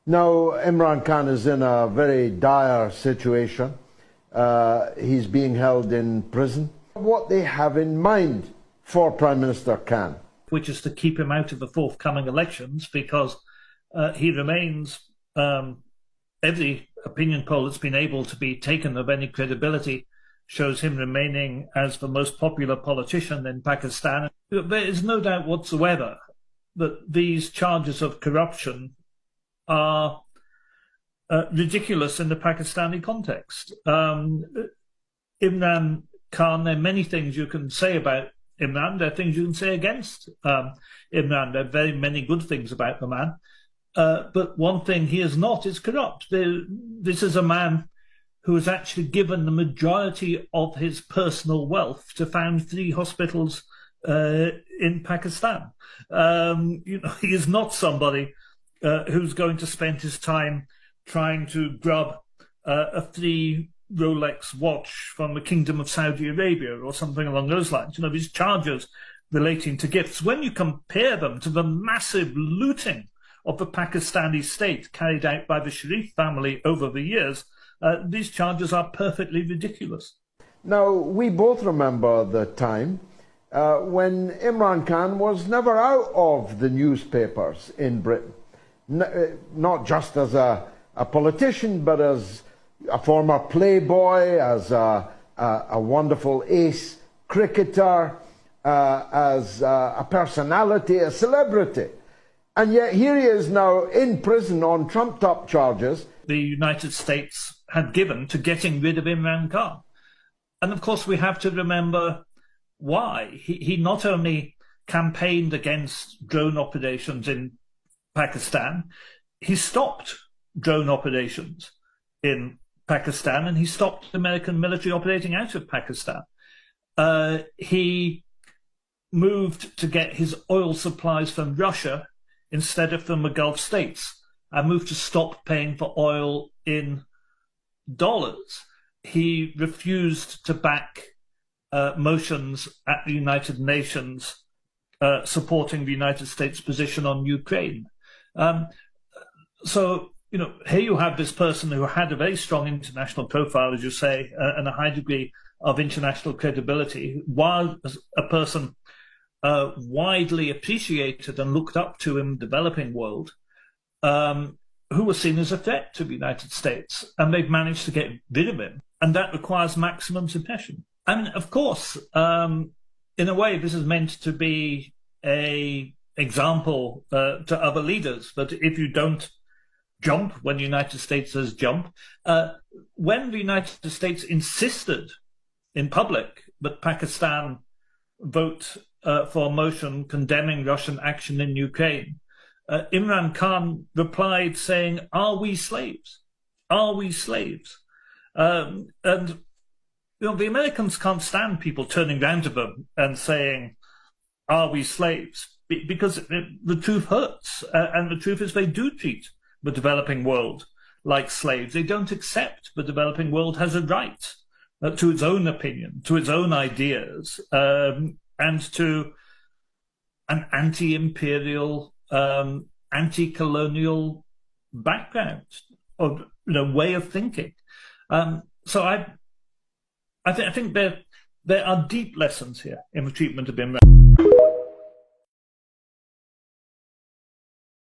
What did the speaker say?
Now, Imran Khan is in a very dire situation. He's being held in prison. What they have in mind for Prime Minister Khan? Which is to keep him out of the forthcoming elections, because he remains, every opinion poll that's been able to be taken of any credibility shows him remaining as the most popular politician in Pakistan. There is no doubt whatsoever that these charges of corruption are ridiculous in the Pakistani context. Imran Khan, there are many things you can say about Imran. There are things you can say against Imran. There are very many good things about the man. But one thing he is not is corrupt. This is a man who has actually given the majority of his personal wealth to found 3 hospitals in Pakistan. He is not somebody who's going to spend his time trying to grab a 3 Rolex watch from the Kingdom of Saudi Arabia or something along those lines. These charges relating to gifts, when you compare them to the massive looting of the Pakistani state carried out by the Sharif family over the years, these charges are perfectly ridiculous. Now, we both remember the time when Imran Khan was never out of the newspapers in Britain, not just as a politician, but as a former playboy, as a wonderful ace cricketer, as a personality, a celebrity. And yet here he is now in prison on trumped-up charges. The United States had given to getting rid of Imran Khan. And of course we have to remember why. He not only campaigned against drone operations in Pakistan, he stopped drone operations in Pakistan, and he stopped American military operating out of Pakistan. He moved to get his oil supplies from Russia instead of from the Gulf states, and moved to stop paying for oil in dollars. He refused to back motions at the United Nations supporting the United States position on Ukraine. So, here you have this person who had a very strong international profile, as you say, and a high degree of international credibility, while a person widely appreciated and looked up to in the developing world, who was seen as a threat to the United States, and they've managed to get rid of him, and that requires maximum suppression. I mean, of course, in a way, this is meant to be an example to other leaders, that if you don't jump when the United States says jump, when the United States insisted in public that Pakistan vote for a motion condemning Russian action in Ukraine, Imran Khan replied saying, "Are we slaves? Are we slaves?" And the Americans can't stand people turning around to them and saying, "Are we slaves?" Because the truth hurts, and the truth is they do treat the developing world like slaves. They don't accept the developing world has a right to its own opinion, to its own ideas, and to an anti-imperial, anti-colonial background or way of thinking. So I think there are deep lessons here in the treatment of Imran.